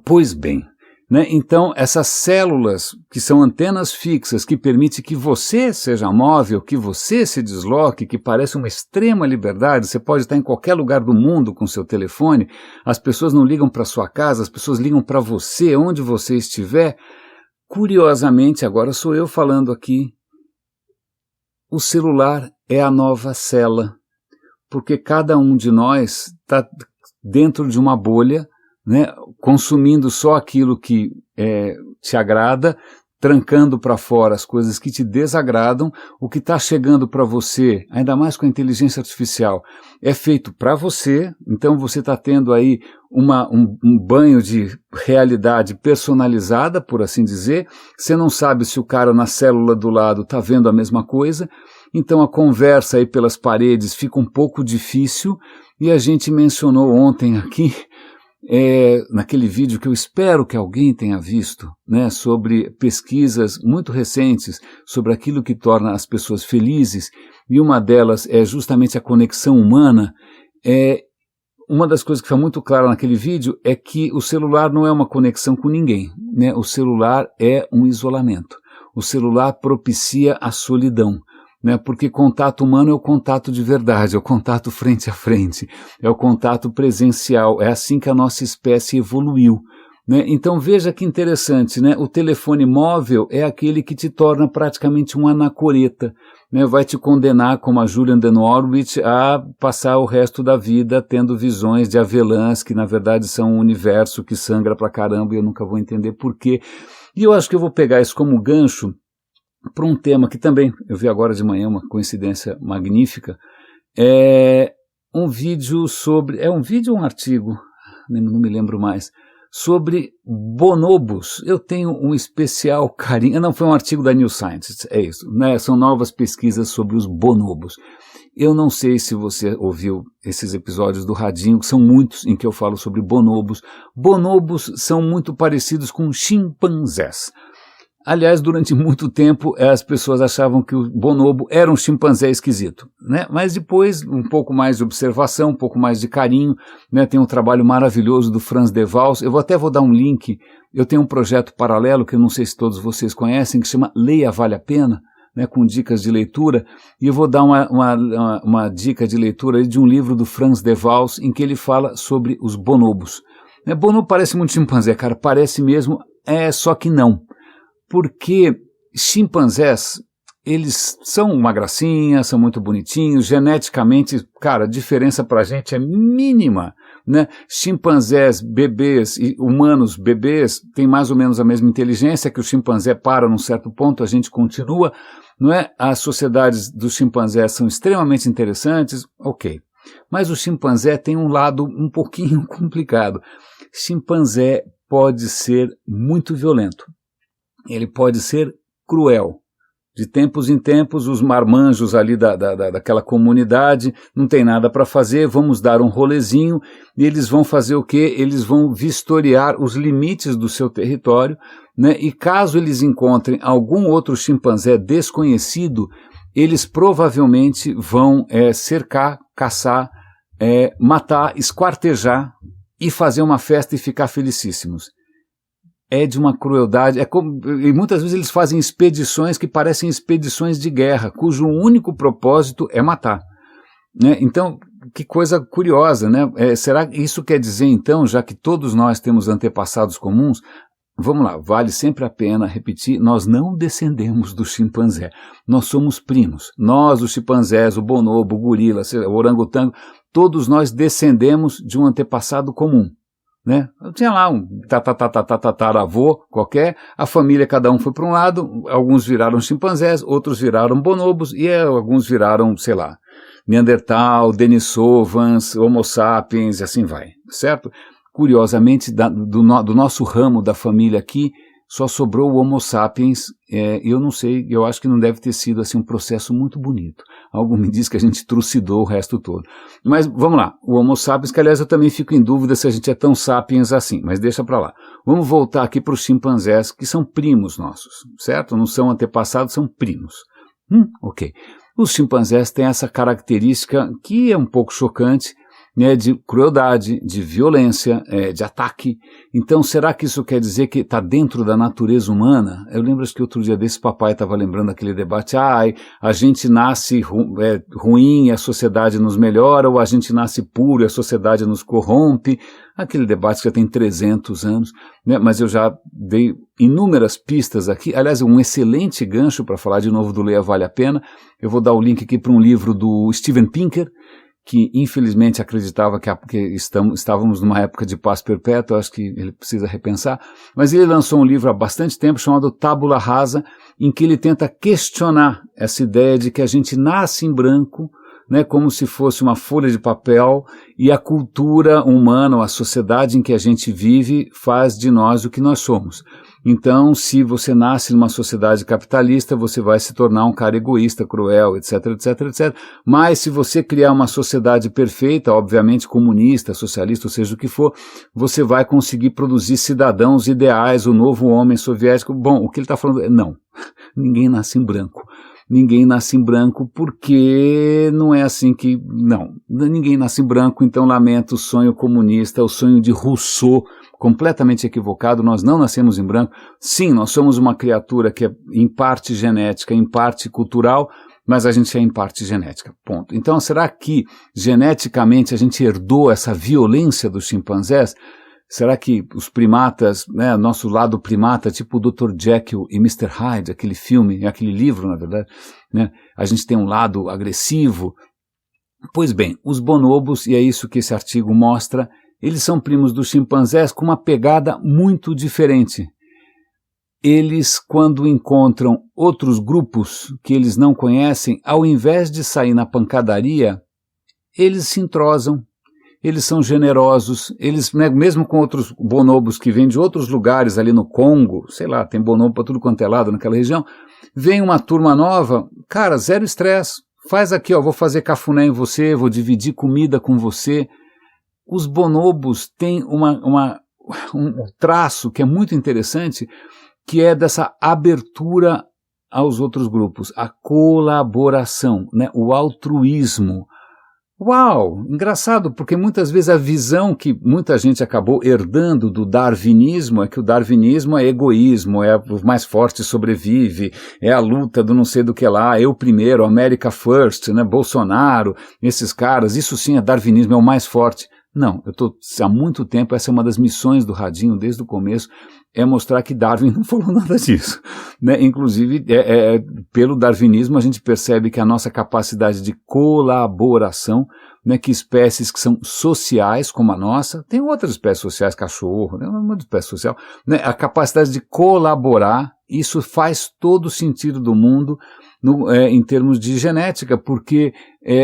Speaker 1: Pois bem, né, então essas células que são antenas fixas que permitem que você seja móvel, que você se desloque, que parece uma extrema liberdade, você pode estar em qualquer lugar do mundo com seu telefone, as pessoas não ligam para sua casa, as pessoas ligam para você, onde você estiver. Curiosamente, agora sou eu falando aqui, o celular é a nova cela, porque cada um de nós está dentro de uma bolha, né, consumindo só aquilo que te agrada, trancando para fora as coisas que te desagradam. O que está chegando para você, ainda mais com a inteligência artificial, é feito para você, então você está tendo aí um banho de realidade personalizada, por assim dizer. Você não sabe se o cara na célula do lado está vendo a mesma coisa, então a conversa aí pelas paredes fica um pouco difícil, e a gente mencionou ontem aqui naquele vídeo que eu espero que alguém tenha visto, né, sobre pesquisas muito recentes sobre aquilo que torna as pessoas felizes, e uma delas é justamente a conexão humana. Uma das coisas que foi muito clara naquele vídeo é que o celular não é uma conexão com ninguém, né? O celular é um isolamento. O celular propicia a solidão, né? Porque contato humano é o contato de verdade, é o contato frente a frente, é o contato presencial, é assim que a nossa espécie evoluiu, né? Então veja que interessante, né? O telefone móvel é aquele que te torna praticamente um anacoreta, né? Vai te condenar, como a Julian de Norwich, a passar o resto da vida tendo visões de avelãs que na verdade são um universo que sangra pra caramba e eu nunca vou entender por quê. E eu acho que eu vou pegar isso como gancho para um tema que também eu vi agora de manhã, uma coincidência magnífica, um vídeo sobre, um vídeo ou um artigo, não me lembro mais, sobre bonobos. Eu tenho um especial carinho, não, foi um artigo da New Scientist, é isso, né? São novas pesquisas sobre os bonobos. Eu não sei se você ouviu esses episódios do Radinho, que são muitos em que eu falo sobre bonobos. Bonobos são muito parecidos com chimpanzés. Aliás, durante muito tempo as pessoas achavam que o bonobo era um chimpanzé esquisito, né? Mas depois, um pouco mais de observação, um pouco mais de carinho, né? Tem um trabalho maravilhoso do Franz de Waals. Eu até vou dar um link. Eu tenho um projeto paralelo que eu não sei se todos vocês conhecem, que chama Leia Vale a Pena, né? Com dicas de leitura. E eu vou dar uma dica de leitura de um livro do Franz de Waals em que ele fala sobre os bonobos. Bonobo parece muito chimpanzé, cara, parece mesmo, só que não. Porque chimpanzés, eles são uma gracinha, são muito bonitinhos, geneticamente, cara, a diferença pra gente é mínima, né? Chimpanzés, bebês e humanos, bebês, têm mais ou menos a mesma inteligência, que o chimpanzé para num certo ponto, a gente continua, não é? As sociedades dos chimpanzés são extremamente interessantes, ok. Mas o chimpanzé tem um lado um pouquinho complicado. Chimpanzé pode ser muito violento. Ele pode ser cruel. De tempos em tempos, os marmanjos ali daquela comunidade não tem nada para fazer, vamos dar um rolezinho, e eles vão fazer o quê? Eles vão vistoriar os limites do seu território, né? E caso eles encontrem algum outro chimpanzé desconhecido, eles provavelmente vão cercar, caçar, matar, esquartejar e fazer uma festa e ficar felicíssimos. É de uma crueldade, e muitas vezes eles fazem expedições que parecem expedições de guerra, cujo único propósito é matar, né? Então, que coisa curiosa, né? Será que isso quer dizer, então, já que todos nós temos antepassados comuns, vamos lá, vale sempre a pena repetir, nós não descendemos do chimpanzé, nós somos primos, nós, os chimpanzés, o bonobo, o gorila, o orangotango, todos nós descendemos de um antepassado comum. Né? Eu tinha lá um tataravô qualquer, a família, cada um foi para um lado, alguns viraram chimpanzés, outros viraram bonobos e alguns viraram, sei lá, Neandertal, Denisovans, Homo sapiens e assim vai, certo? Curiosamente, do nosso ramo da família aqui, só sobrou o Homo sapiens, eu não sei, eu acho que não deve ter sido assim um processo muito bonito. Algo me diz que a gente trucidou o resto todo. Mas vamos lá, o Homo sapiens, que aliás eu também fico em dúvida se a gente é tão sapiens assim, mas deixa pra lá. Vamos voltar aqui para os chimpanzés, que são primos nossos, certo? Não são antepassados, são primos. Ok. Os chimpanzés têm essa característica que é um pouco chocante, né, de crueldade, de violência, de ataque. Então, será que isso quer dizer que está dentro da natureza humana? Eu lembro que outro dia desse papai estava lembrando aquele debate, a gente nasce ruim e a sociedade nos melhora, ou a gente nasce puro e a sociedade nos corrompe. Aquele debate que já tem 300 anos, né, mas eu já dei inúmeras pistas aqui. Aliás, um excelente gancho para falar de novo do Leia Vale a Pena. Eu vou dar o link aqui para um livro do Steven Pinker, que infelizmente acreditava que estávamos numa época de paz perpétua, acho que ele precisa repensar, mas ele lançou um livro há bastante tempo chamado Tábula Rasa, em que ele tenta questionar essa ideia de que a gente nasce em branco, né, como se fosse uma folha de papel, e a cultura humana, ou a sociedade em que a gente vive, faz de nós o que nós somos. Então, se você nasce numa sociedade capitalista, você vai se tornar um cara egoísta, cruel, etc, etc, etc. Mas se você criar uma sociedade perfeita, obviamente comunista, socialista, ou seja o que for, você vai conseguir produzir cidadãos ideais, o novo homem soviético. Bom, o que ele está falando é, não, ninguém nasce em branco. Ninguém nasce em branco porque não é assim que... Não, ninguém nasce em branco, então lamento o sonho comunista, o sonho de Rousseau, completamente equivocado. Nós não nascemos em branco. Sim, nós somos uma criatura que é em parte genética, em parte cultural, mas a gente é em parte genética, ponto. Então, será que geneticamente a gente herdou essa violência dos chimpanzés? Será que os primatas, né, nosso lado primata, tipo o Dr. Jekyll e Mr. Hyde, aquele filme, aquele livro, na verdade, né, a gente tem um lado agressivo? Pois bem, os bonobos, e é isso que esse artigo mostra, eles são primos dos chimpanzés com uma pegada muito diferente. Eles, quando encontram outros grupos que eles não conhecem, ao invés de sair na pancadaria, eles se entrosam. Eles são generosos, eles, né, mesmo com outros bonobos que vêm de outros lugares ali no Congo, sei lá, tem bonobo para tudo quanto é lado naquela região, vem uma turma nova, cara, zero estresse, faz aqui, ó, vou fazer cafuné em você, vou dividir comida com você. Os bonobos têm um traço que é muito interessante, que é dessa abertura aos outros grupos, a colaboração, né, o altruísmo. Uau, engraçado, porque muitas vezes a visão que muita gente acabou herdando do darwinismo é que o darwinismo é egoísmo, é o mais forte sobrevive, é a luta do não sei do que lá, eu primeiro, America First, né, Bolsonaro, esses caras, isso sim é darwinismo, é o mais forte. Não, eu estou há muito tempo, essa é uma das missões do Radinho desde o começo, é mostrar que Darwin não falou nada disso, né? Inclusive, pelo darwinismo a gente percebe que a nossa capacidade de colaboração, né, que espécies que são sociais como a nossa, tem outras espécies sociais, cachorro, né, uma espécie social, né, a capacidade de colaborar, isso faz todo o sentido do mundo em termos de genética, porque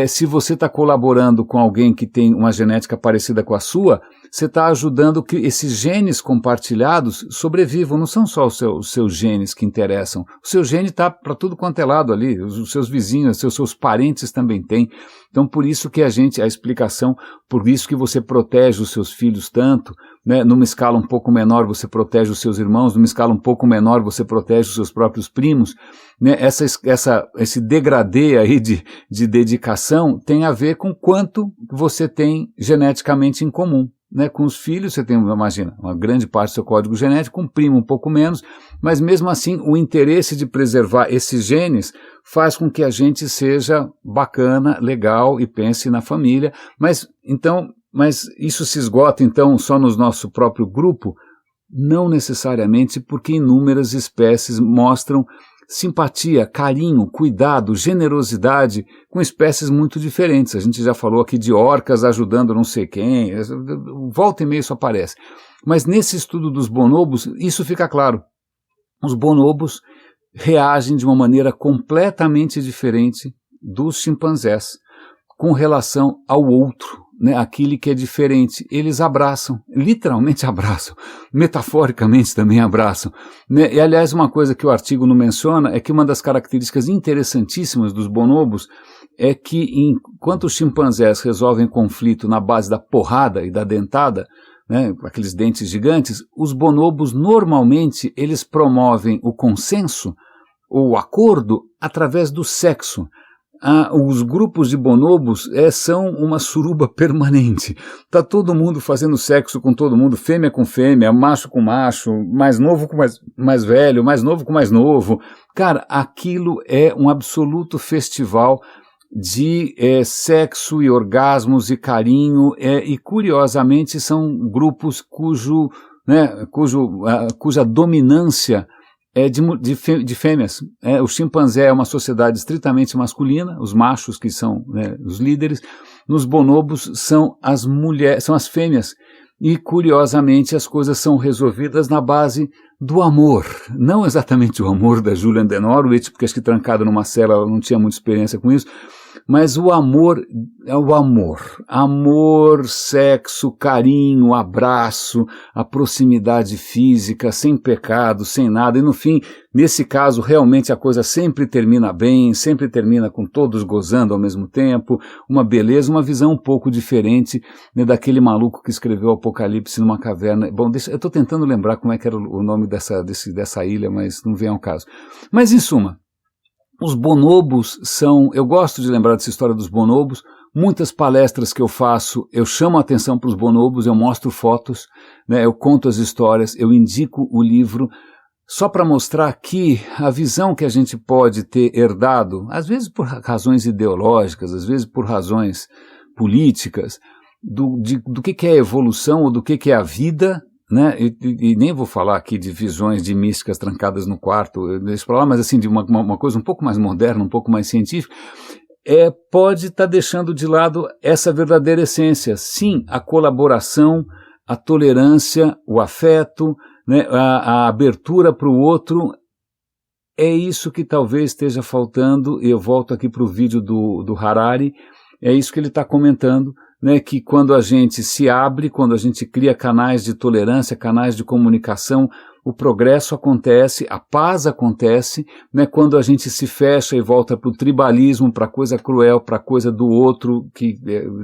Speaker 1: se você está colaborando com alguém que tem uma genética parecida com a sua, você está ajudando que esses genes compartilhados sobrevivam, não são só os seus genes que interessam, o seu gene está para tudo quanto é lado ali, os seus vizinhos, os seus parentes também têm. Então por isso que a explicação, por isso que você protege os seus filhos tanto, né, numa escala um pouco menor você protege os seus irmãos, numa escala um pouco menor você protege os seus próprios primos, né, esse degradê aí de dedicação tem a ver com quanto você tem geneticamente em comum. Né, com os filhos você tem, imagina, uma grande parte do seu código genético, com um primo um pouco menos, mas mesmo assim o interesse de preservar esses genes faz com que a gente seja bacana, legal e pense na família, mas isso se esgota então só no nosso próprio grupo? Não necessariamente, porque inúmeras espécies mostram simpatia, carinho, cuidado, generosidade com espécies muito diferentes. A gente já falou aqui de orcas ajudando não sei quem, volta e meia isso aparece. Mas nesse estudo dos bonobos, isso fica claro. Os bonobos reagem de uma maneira completamente diferente dos chimpanzés com relação ao outro, né, aquele que é diferente. Eles abraçam, literalmente abraçam, metaforicamente também abraçam, né? E aliás, uma coisa que o artigo não menciona é que uma das características interessantíssimas dos bonobos é que enquanto os chimpanzés resolvem conflito na base da porrada e da dentada, né, aqueles dentes gigantes, os bonobos normalmente eles promovem o consenso ou o acordo através do sexo. Os grupos de bonobos são uma suruba permanente. Está todo mundo fazendo sexo com todo mundo, fêmea com fêmea, macho com macho, mais novo com mais velho, mais novo com mais novo. Cara, aquilo é um absoluto festival de sexo e orgasmos e carinho, e curiosamente são grupos cuja dominância é de fêmeas. O chimpanzé é uma sociedade estritamente masculina, os machos que são, né, os líderes. Nos bonobos são as mulheres, são as fêmeas. E curiosamente as coisas são resolvidas na base do amor. Não exatamente o amor da Julian Norwich, porque acho que trancada numa cela ela não tinha muita experiência com isso, mas o amor é o amor. Amor, sexo, carinho, abraço, a proximidade física, sem pecado, sem nada. E no fim, nesse caso, realmente a coisa sempre termina bem, sempre termina com todos gozando ao mesmo tempo, uma beleza, uma visão um pouco diferente, né, daquele maluco que escreveu o Apocalipse numa caverna. Bom, eu estou tentando lembrar como é que era o nome dessa ilha, mas não vem ao caso. Mas em suma, os bonobos são, eu gosto de lembrar dessa história dos bonobos, muitas palestras que eu faço, eu chamo a atenção para os bonobos, eu mostro fotos, né, eu conto as histórias, eu indico o livro, só para mostrar que a visão que a gente pode ter herdado, às vezes por razões ideológicas, às vezes por razões políticas, do que é a evolução ou do que é a vida, né? E nem vou falar aqui de visões de místicas trancadas no quarto, deixa pra lá, mas assim, de uma coisa um pouco mais moderna, um pouco mais científica, pode estar deixando de lado essa verdadeira essência. Sim, a colaboração, a tolerância, o afeto, né, a abertura para o outro, é isso que talvez esteja faltando, e eu volto aqui para o vídeo do Harari, é isso que ele está comentando, né, que quando a gente se abre, quando a gente cria canais de tolerância, canais de comunicação, o progresso acontece, a paz acontece, né, quando a gente se fecha e volta para o tribalismo, para a coisa cruel, para a coisa do outro que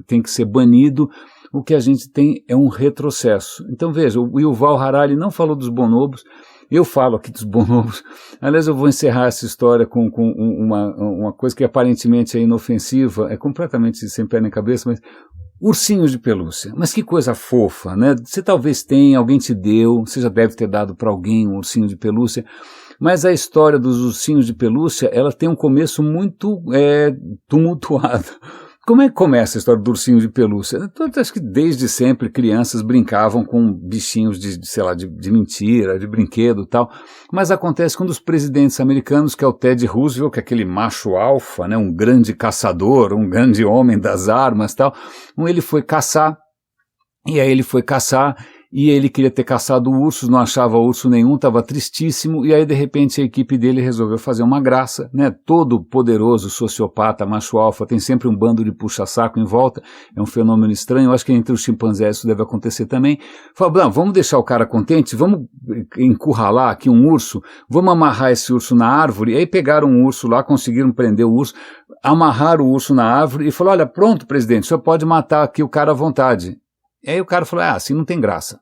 Speaker 1: tem que ser banido, o que a gente tem é um retrocesso. Então veja, o Yuval Harari não falou dos bonobos, eu falo aqui dos bonobos. Aliás, eu vou encerrar essa história com uma coisa que aparentemente é inofensiva, é completamente sem pé nem cabeça, mas ursinhos de pelúcia. Mas que coisa fofa, né? Você talvez tenha, alguém te deu, você já deve ter dado para alguém um ursinho de pelúcia, mas a história dos ursinhos de pelúcia, ela tem um começo muito tumultuado. Como é que começa a história do ursinho de pelúcia? Eu acho que desde sempre crianças brincavam com bichinhos de mentira, de brinquedo e tal, mas acontece que um dos presidentes americanos, que é o Ted Roosevelt, que é aquele macho alfa, né, um grande caçador, um grande homem das armas e tal, ele foi caçar, e ele queria ter caçado ursos, não achava urso nenhum, estava tristíssimo, e aí de repente a equipe dele resolveu fazer uma graça, né? Todo poderoso sociopata, macho alfa, tem sempre um bando de puxa-saco em volta, é um fenômeno estranho, eu acho que entre os chimpanzés isso deve acontecer também. Falou, vamos deixar o cara contente, vamos encurralar aqui um urso, vamos amarrar esse urso na árvore, e aí pegaram um urso lá, conseguiram prender o urso, amarraram o urso na árvore e falou, olha, pronto, presidente, o senhor pode matar aqui o cara à vontade. E aí o cara falou, assim não tem graça.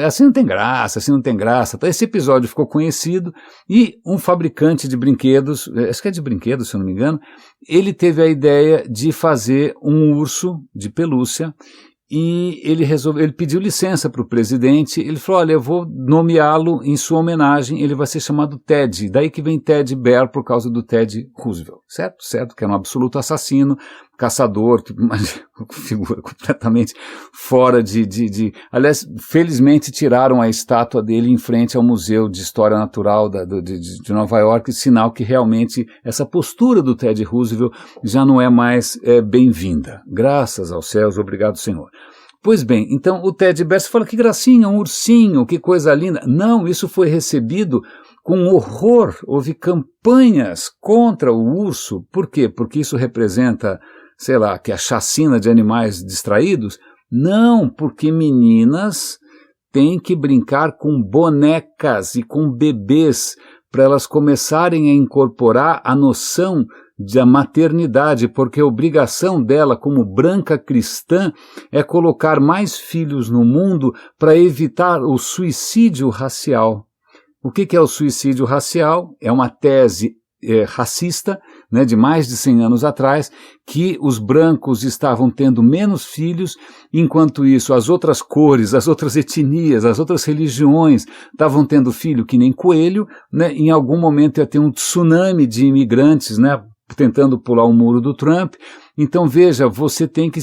Speaker 1: Assim não tem graça. Então, esse episódio ficou conhecido e um fabricante de brinquedos, acho que é de brinquedos, se eu não me engano, ele teve a ideia de fazer um urso de pelúcia e ele pediu licença para o presidente, ele falou, olha, eu vou nomeá-lo em sua homenagem, ele vai ser chamado Ted, daí que vem Teddy Bear por causa do Ted Roosevelt, certo? Que era um absoluto assassino, caçador, uma figura completamente fora aliás, felizmente tiraram a estátua dele em frente ao Museu de História Natural de Nova York, sinal que realmente essa postura do Ted Roosevelt já não é mais bem-vinda. Graças aos céus, obrigado, Senhor. Pois bem, então o Teddy Bear, você fala, que gracinha, um ursinho, que coisa linda. Não, isso foi recebido com horror, houve campanhas contra o urso. Por quê? Porque isso representa, sei lá, que a chacina de animais distraídos? Não, porque meninas têm que brincar com bonecas e com bebês para elas começarem a incorporar a noção da maternidade, porque a obrigação dela como branca cristã é colocar mais filhos no mundo para evitar o suicídio racial. O que é o suicídio racial? É uma tese racista, né, de mais de 100 anos atrás, que os brancos estavam tendo menos filhos, enquanto isso as outras cores, as outras etnias, as outras religiões estavam tendo filho que nem coelho, né, em algum momento ia ter um tsunami de imigrantes, né, tentando pular o muro do Trump. Então veja, você tem que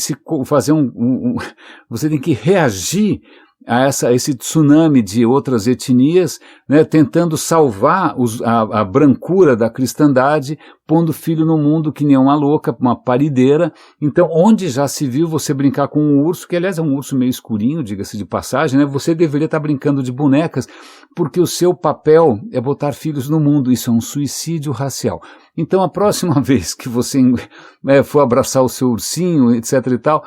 Speaker 1: você tem que reagir a esse tsunami de outras etnias, né, tentando salvar a brancura da cristandade pondo filho no mundo que nem uma louca, uma parideira. Então, onde já se viu você brincar com um urso, que aliás é um urso meio escurinho, diga-se de passagem, né? Você deveria estar brincando de bonecas, porque o seu papel é botar filhos no mundo. Isso é um suicídio racial. Então, a próxima vez que você for abraçar o seu ursinho, etc e tal,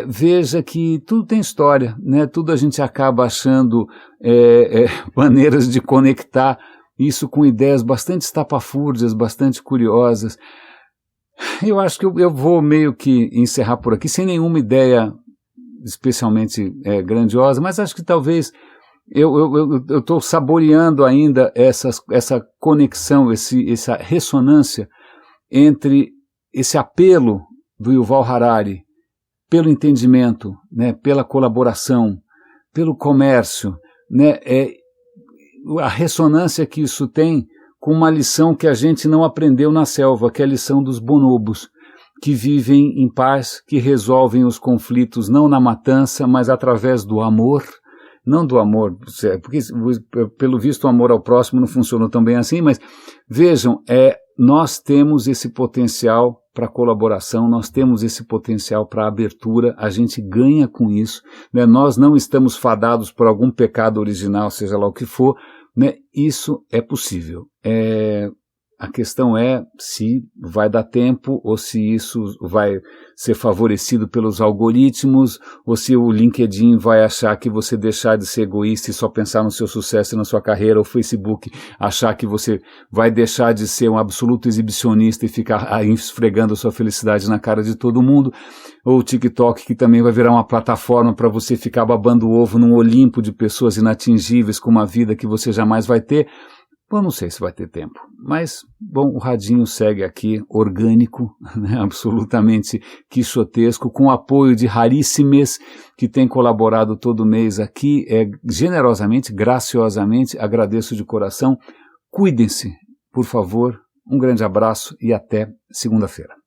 Speaker 1: veja que tudo tem história, né? Tudo a gente acaba achando maneiras de conectar isso com ideias bastante estapafúrdias, bastante curiosas. Eu acho que eu vou meio que encerrar por aqui, sem nenhuma ideia especialmente grandiosa, mas acho que talvez eu estou saboreando ainda essa conexão, essa ressonância entre esse apelo do Yuval Harari pelo entendimento, né, pela colaboração, pelo comércio, né, a ressonância que isso tem com uma lição que a gente não aprendeu na selva, que é a lição dos bonobos, que vivem em paz, que resolvem os conflitos não na matança, mas através do amor. Não do amor, porque pelo visto o amor ao próximo não funcionou tão bem assim, mas vejam, nós temos esse potencial para colaboração, nós temos esse potencial para abertura, a gente ganha com isso, né? Nós não estamos fadados por algum pecado original, seja lá o que for, né? Isso é possível. A questão é se vai dar tempo ou se isso vai ser favorecido pelos algoritmos ou se o LinkedIn vai achar que você deixar de ser egoísta e só pensar no seu sucesso e na sua carreira, ou o Facebook achar que você vai deixar de ser um absoluto exibicionista e ficar esfregando a sua felicidade na cara de todo mundo, ou o TikTok, que também vai virar uma plataforma para você ficar babando o ovo num Olimpo de pessoas inatingíveis com uma vida que você jamais vai ter. Bom, não sei se vai ter tempo, mas, bom, o radinho segue aqui, orgânico, né, absolutamente quixotesco, com o apoio de raríssimes que tem colaborado todo mês aqui, generosamente, graciosamente, agradeço de coração. Cuidem-se, por favor, um grande abraço e até segunda-feira.